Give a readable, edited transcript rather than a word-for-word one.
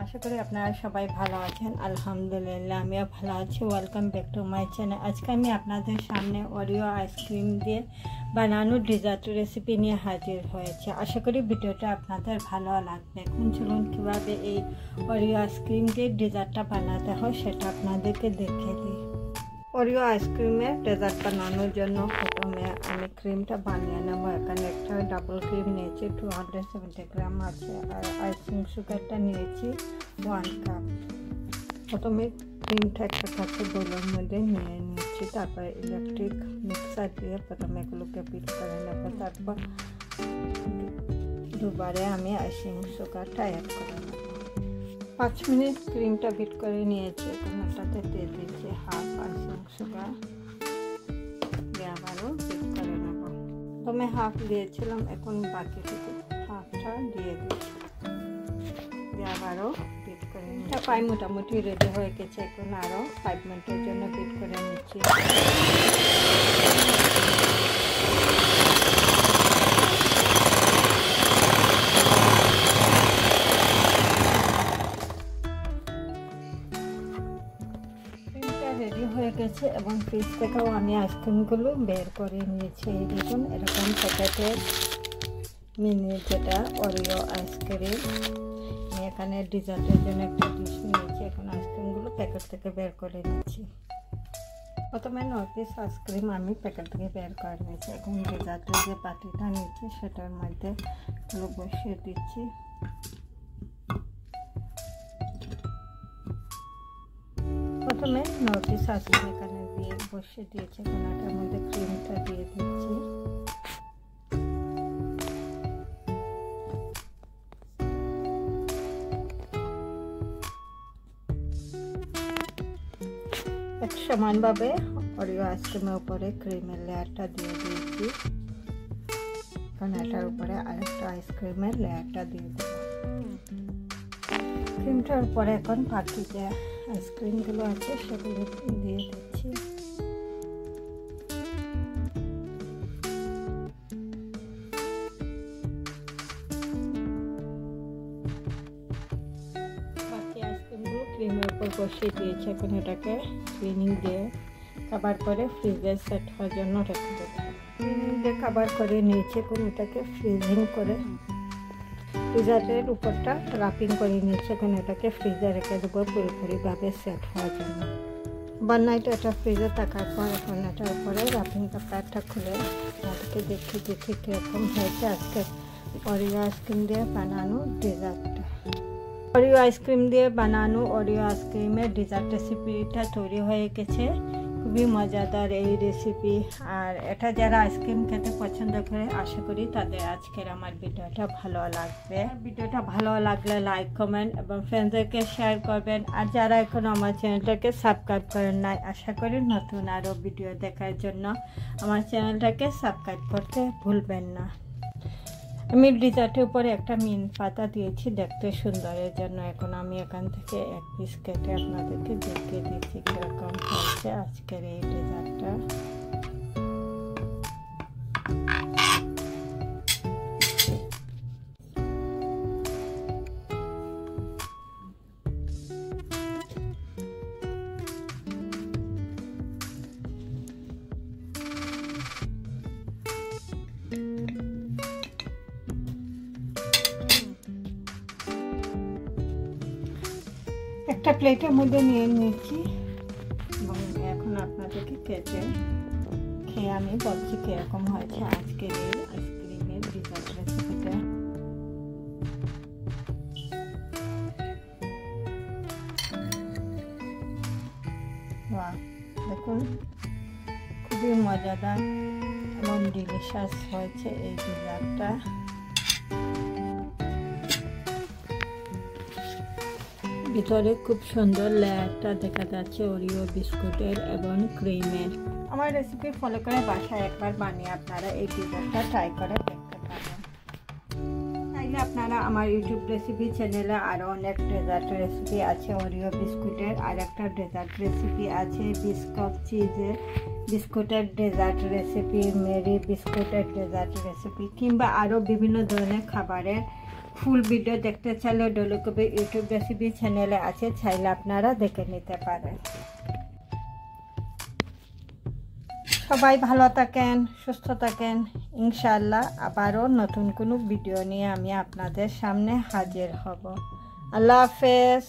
আশা করি আপনারা সবাই ভালো আছেন। আলহামদুলিল্লাহ আমিও ভালো আছি। Welcome back to my channel. আজকে আমি আপনাদের সামনে ওরিও আইসক্রিম দিয়ে বানানো ডেজার্ট রেসিপি নিয়ে হাজির হয়েছে। আশা করি ভিডিওটা আপনাদের ভালো লাগবে। এখন চলুন কীভাবে এই ওরিও আইসক্রিম দিয়ে ডেজার্টটা বানাতে হয় সেটা আপনাদেরকে দেখিয়ে দিই। ওরিও আইসক্রিমের ডেজার্ট বানানোর জন্য প্রথমে আমি ক্রিমটা বানিয়ে নেব। এখানে একটা ডাবল ক্রিম নিয়েছি, 270 গ্রাম আছে, আর আইসিং সুগারটা নিয়েছি 1 কাপ। প্রথমে ক্রিমটা একটা কাছে বোলের মধ্যে নিয়ে নিচ্ছি, তারপরে ইলেকট্রিক মিক্সার দিয়ে প্রথমে এগুলোকে বিট করে নেব। তারপর দুবারে আমি আইসিং সুগারটা অ্যাড করে নেব। 5 মিনিট ক্রিমটা বিট করে নিয়েছি। এখন এটাতে দিয়ে দিচ্ছি হাফ আইসিং সুগার, দিয়ে আবারও বিট করে নেব। প্রথমে হাফ দিয়েছিলাম, এখন বাকি হাফটা দিয়ে দিচ্ছি, দিয়ে আবারও বিট করে নিচ্ছি। প্রায় মোটামুটি রেডি হয়ে গেছে। এখন আরও 5 মিনিটের জন্য বিট করে নিচ্ছি। রেডি হয়ে গেছে এবং ফ্রিজ থেকেও আমি আইসক্রিমগুলো বের করে নিয়েছি। এই দেখুন এরকম প্যাকেটের মিনি যেটা ওরিও আইসক্রিম। আমি এখানে ডেজার্টের জন্য একটা ডিশ নিয়েছি। এখন আইসক্রিমগুলো প্যাকেট থেকে বের করে নিচ্ছি। প্রথমে 9 পিস আইসক্রিম আমি প্যাকেট থেকে বের করে নিয়েছি। এখন ডেজার্টের যে পাতিটা নিয়েছি সেটার মধ্যে এগুলো বসিয়ে দিচ্ছি। প্রথমে 9 পিস আইসক্রিম এখানে দিয়ে বসিয়ে দিয়েছি। এখন এটার মধ্যে ক্রিমটা দিয়ে দিচ্ছি। এক সমানভাবে ওরিও আইসক্রিমের উপরে ক্রিমের লেয়ারটা দিয়ে দিয়েছি। এখন এটার উপরে আরেকটা আইসক্রিমের লেয়ারটা দিয়ে দেব। ক্রিমটার উপরে এখন বাকি যে আইসক্রিমগুলো আছে সেগুলো দিয়ে দিচ্ছি। বাকি আইসক্রিমগুলো ক্রিমের উপর বসিয়ে দিয়েছি। এখন এটাকে ক্লিনিং দিয়ে কভার করে ফ্রিজে সেট হওয়ার জন্য রেখে দেবো। ক্লিনিং দিয়ে কভার করে নিয়েছি। এখন এটাকে ফ্রিজিং করে ফ্রিজারের উপরটা রাপিং করে নিয়েছি। এখন এটাকে ফ্রিজে রেখে দেবো পুরোপুরিভাবে সেট হওয়ার জন্য। ওভারনাইট এটা ফ্রিজে থাকার পর এখন এটার উপরে রাপিং পেপারটা খুলে আপনাদেরকে দেখিয়ে দিচ্ছি কীরকম হয়েছে আজকে ওরিও আইসক্রিম দিয়ে বানানো ডেজার্টটা। ওরিও আইসক্রিম দিয়ে বানানো ওরিও আইসক্রিমের ডেজার্ট রেসিপিটা তৈরি হয়ে গেছে। খুবই মজাদার এই রেসিপি। আর এটা যারা আইসক্রিম খেতে পছন্দ করে আশা করি তাদের আজকের আমার ভিডিওটা ভালো লাগবে। ভিডিওটা ভালো লাগলে লাইক কমেন্ট এবং ফ্রেন্ডদেরকে শেয়ার করবেন। আর যারা এখনও আমার চ্যানেলটাকে সাবস্ক্রাইব করেন নাই, আশা করি নতুন আরও ভিডিও দেখার জন্য আমার চ্যানেলটাকে সাবস্ক্রাইব করতে ভুলবেন না। আমি ডেজার্টের উপরে একটা মিন্ট পাতা দিয়েছি দেখতে সুন্দরের জন্য। এখন আমি এখান থেকে এক পিস কেটে আপনাদেরকে দেখিয়ে দিচ্ছি কীরকম হয়েছে আজকের এই ডেজার্টটা। একটা প্লেটের মধ্যে নিয়ে নিয়েছি এবং এখন আপনাদেরকে কেটে খেয়ে আমি বলছি কীরকম হয়েছে আজকের এই আইসক্রিমের ডেজার্ট রেসিপিটা। দেখুন খুবই মজাদার এবং ডিলিশিয়াস হয়েছে এই ডেজার্টটা। ভিতরে খুব সুন্দর লেয়ারটা দেখা যাচ্ছে ওরিও বিস্কুটের এবং ক্রিমের। আমার রেসিপি ফলো করে বাসায় একবার বানিয়ে আপনারা এই ডেজার্টটা ট্রাই করে দেখতে পারেন। চাইলে আপনারা আমার ইউটিউব রেসিপি চ্যানেলে আরও অনেক ডেজার্ট রেসিপি আছে। ওরিও বিস্কুটের আর একটা ডেজার্ট রেসিপি আছে বিস্কুট চিজের, বিস্কুটের ডেজার্ট রেসিপি, মেরি বিস্কুটের ডেজার্ট রেসিপি কিংবা আরও বিভিন্ন ধরনের খাবারের ফুল ভিডিও দেখতে চাইলে ডলি কবির ইউটিউব রেসিপি চ্যানেলে আছে, চাইলে আপনারা দেখে নিতে পারেন। সবাই ভালো থাকেন, সুস্থ থাকেন। ইনশাআল্লাহ আবারও নতুন কোনো ভিডিও নিয়ে আমি আপনাদের সামনে হাজির হব। আল্লাহ হাফেজ।